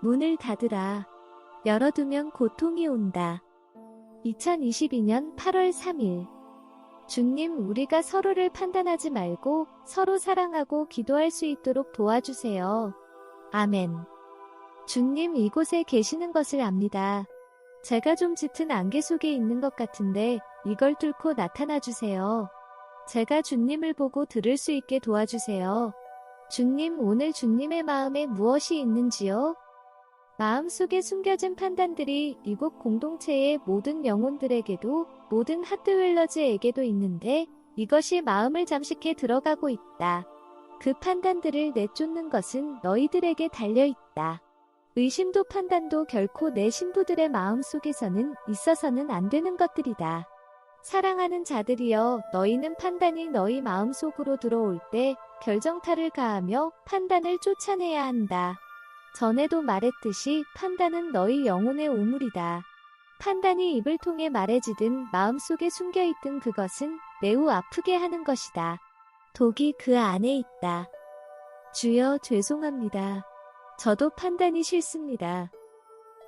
문을 닫으라. 열어두면 고통이 온다. 2022년 8월 3일. 주님, 우리가 서로를 판단하지 말고 서로 사랑하고 기도할 수 있도록 도와주세요. 아멘. 주님, 이곳에 계시는 것을 압니다. 제가 좀 짙은 안개 속에 있는 것 같은데 이걸 뚫고 나타나 주세요. 제가 주님을 보고 들을 수 있게 도와주세요. 주님, 오늘 주님의 마음에 무엇이 있는지요? 마음속에 숨겨진 판단들이 이곳 공동체의 모든 영혼들에게도, 모든 하트웰러즈에게도 있는데 이것이 마음을 잠식해 들어가고 있다. 그 판단들을 내쫓는 것은 너희들에게 달려있다. 의심도 판단도 결코 내 신부들의 마음속에서는 있어서는 안 되는 것들이다. 사랑하는 자들이여, 너희는 판단이 너희 마음속으로 들어올 때 결정타를 가하며 판단을 쫓아내야 한다. 전에도 말했듯이 판단은 너희 영혼의 오물이다. 판단이 입을 통해 말해지든 마음속에 숨겨있든 그것은 매우 아프게 하는 것이다. 독이 그 안에 있다. 주여, 죄송합니다. 저도 판단이 싫습니다.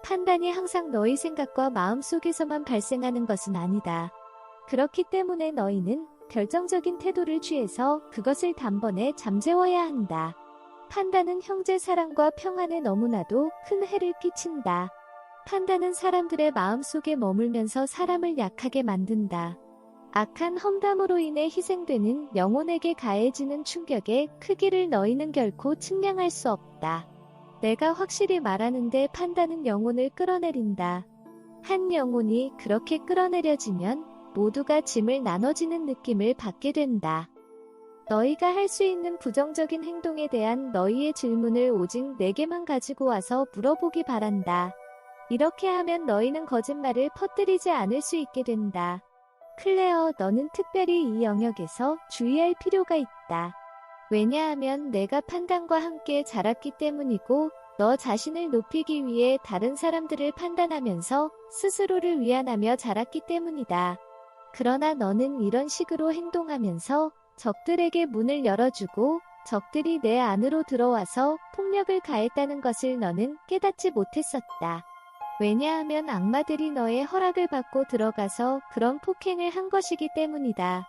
판단이 항상 너희 생각과 마음속에서만 발생하는 것은 아니다. 그렇기 때문에 너희는 결정적인 태도를 취해서 그것을 단번에 잠재워야 한다. 판단은 형제 사랑과 평안에 너무나도 큰 해를 끼친다. 판단은 사람들의 마음속에 머물면서 사람을 약하게 만든다. 악한 험담으로 인해 희생되는 영혼에게 가해지는 충격의 크기를 너희는 결코 측량할 수 없다. 내가 확실히 말하는데 판단은 영혼을 끌어내린다. 한 영혼이 그렇게 끌어내려지면 모두가 짐을 나눠지는 느낌을 받게 된다. 너희가 할 수 있는 부정적인 행동에 대한 너희의 질문을 오직 내게만 가지고 와서 물어보기 바란다. 이렇게 하면 너희는 거짓말을 퍼뜨리지 않을 수 있게 된다. 클레어, 너는 특별히 이 영역에서 주의할 필요가 있다. 왜냐하면 내가 판단과 함께 자랐기 때문이고, 너 자신을 높이기 위해 다른 사람들을 판단하면서 스스로를 위안하며 자랐기 때문이다. 그러나 너는 이런 식으로 행동하면서 적들에게 문을 열어주고 적들이 내 안으로 들어와서 폭력을 가했다는 것을 너는 깨닫지 못했었다. 왜냐하면 악마들이 너의 허락을 받고 들어가서 그런 폭행을 한 것이기 때문이다.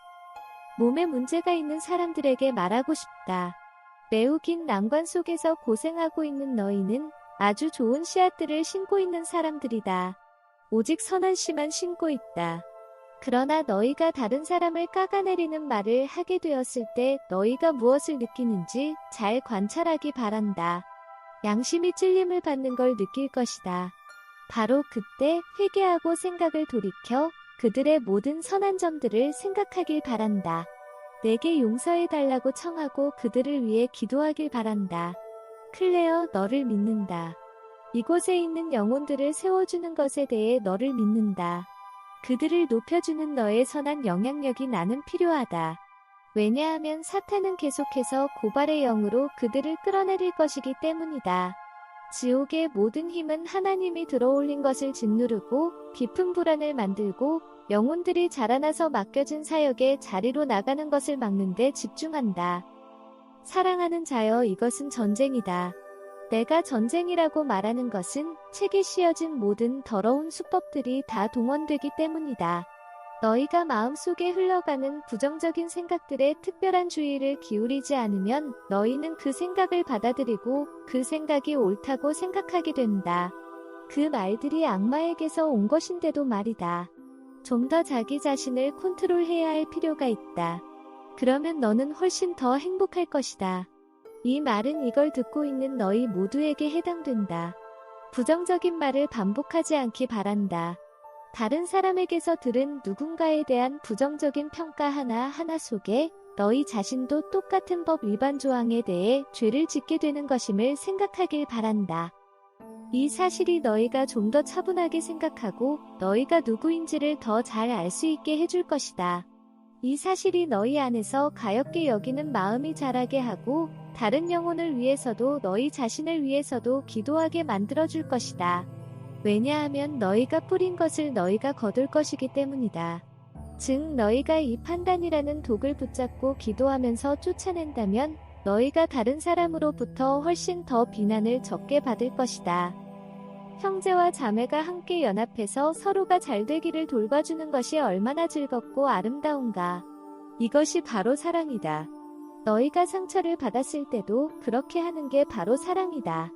몸에 문제가 있는 사람들에게 말하고 싶다. 매우 긴 난관 속에서 고생하고 있는 너희는 아주 좋은 씨앗들을 심고 있는 사람들이다. 오직 선한 씨만 심고 있다. 그러나 너희가 다른 사람을 깎아내리는 말을 하게 되었을 때 너희가 무엇을 느끼는지 잘 관찰하기 바란다. 양심이 찔림을 받는 걸 느낄 것이다. 바로 그때 회개하고 생각을 돌이켜 그들의 모든 선한 점들을 생각하길 바란다. 내게 용서해달라고 청하고 그들을 위해 기도하길 바란다. 클레어, 너를 믿는다. 이곳에 있는 영혼들을 세워주는 것에 대해 너를 믿는다. 그들을 높여주는 너의 선한 영향력이 나는 필요하다. 왜냐하면 사탄은 계속해서 고발의 영으로 그들을 끌어내릴 것이기 때문이다. 지옥의 모든 힘은 하나님이 들어올린 것을 짓누르고 깊은 불안을 만들고 영혼들이 자라나서 맡겨진 사역의 자리로 나가는 것을 막는 데 집중한다. 사랑하는 자여, 이것은 전쟁이다. 내가 전쟁이라고 말하는 것은 책에 씌어진 모든 더러운 수법들이 다 동원되기 때문이다. 너희가 마음속에 흘러가는 부정적인 생각들에 특별한 주의를 기울이지 않으면 너희는 그 생각을 받아들이고 그 생각이 옳다고 생각하게 된다. 그 말들이 악마에게서 온 것인데도 말이다. 좀 더 자기 자신을 컨트롤해야 할 필요가 있다. 그러면 너는 훨씬 더 행복할 것이다. 이 말은 이걸 듣고 있는 너희 모두에게 해당된다. 부정적인 말을 반복하지 않기 바란다. 다른 사람에게서 들은 누군가에 대한 부정적인 평가 하나하나 속에 너희 자신도 똑같은 법 위반 조항에 대해 죄를 짓게 되는 것임을 생각하길 바란다. 이 사실이 너희가 좀 더 차분하게 생각하고 너희가 누구인지를 더 잘 알 수 있게 해줄 것이다. 이 사실이 너희 안에서 가엾게 여기는 마음이 자라게 하고 다른 영혼을 위해서도 너희 자신을 위해서도 기도하게 만들어줄 것이다. 왜냐하면 너희가 뿌린 것을 너희가 거둘 것이기 때문이다. 즉 너희가 이 판단이라는 독을 붙잡고 기도하면서 쫓아낸다면 너희가 다른 사람으로부터 훨씬 더 비난을 적게 받을 것이다. 형제와 자매가 함께 연합해서 서로가 잘 되기를 돌봐주는 것이 얼마나 즐겁고 아름다운가. 이것이 바로 사랑이다. 너희가 상처를 받았을 때도 그렇게 하는 게 바로 사랑이다.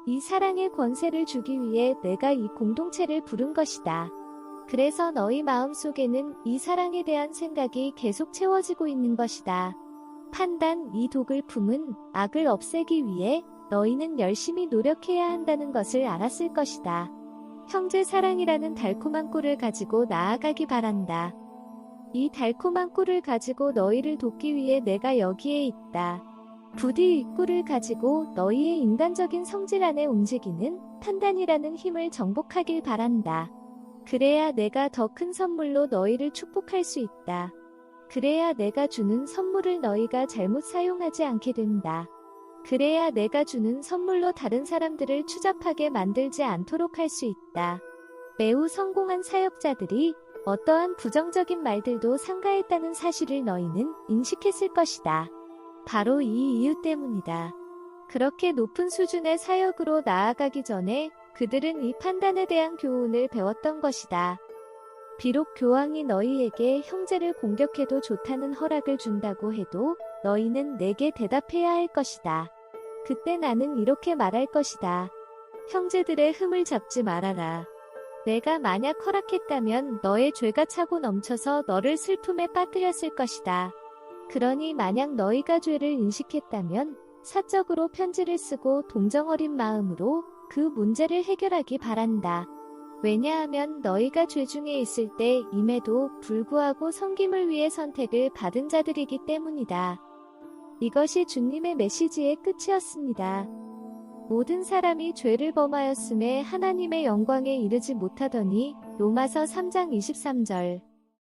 이 사랑의 권세를 주기 위해 내가 이 공동체를 부른 것이다. 그래서 너희 마음속에는 이 사랑에 대한 생각이 계속 채워지고 있는 것이다. 판단, 이 독을 품은 악을 없애기 위해 너희는 열심히 노력해야 한다는 것을 알았을 것이다. 형제 사랑이라는 달콤한 꿀을 가지고 나아가기 바란다. 이 달콤한 꿀을 가지고 너희를 돕기 위해 내가 여기에 있다. 부디 이 꿀을 가지고 너희의 인간적인 성질 안에 움직이는 판단이라는 힘을 정복하길 바란다. 그래야 내가 더 큰 선물로 너희를 축복할 수 있다. 그래야 내가 주는 선물을 너희가 잘못 사용하지 않게 된다. 그래야 내가 주는 선물로 다른 사람들을 추잡하게 만들지 않도록 할 수 있다. 매우 성공한 사역자들이 어떠한 부정적인 말들도 삼가했다는 사실을 너희는 인식했을 것이다. 바로 이 이유 때문이다. 그렇게 높은 수준의 사역으로 나아가기 전에 그들은 이 판단에 대한 교훈을 배웠던 것이다. 비록 교황이 너희에게 형제를 공격해도 좋다는 허락을 준다고 해도 너희는 내게 대답해야 할 것이다. 그때 나는 이렇게 말할 것이다. 형제들의 흠을 잡지 말아라. 내가 만약 허락했다면 너의 죄가 차고 넘쳐서 너를 슬픔에 빠뜨렸을 것이다. 그러니 만약 너희가 죄를 인식했다면 사적으로 편지를 쓰고 동정어린 마음으로 그 문제를 해결하기 바란다. 왜냐하면 너희가 죄 중에 있을 때 임에도 불구하고 섬김을 위해 선택을 받은 자들이기 때문이다. 이것이 주님의 메시지의 끝이었습니다. 모든 사람이 죄를 범하였음에 하나님의 영광에 이르지 못하더니 로마서 3장 23절.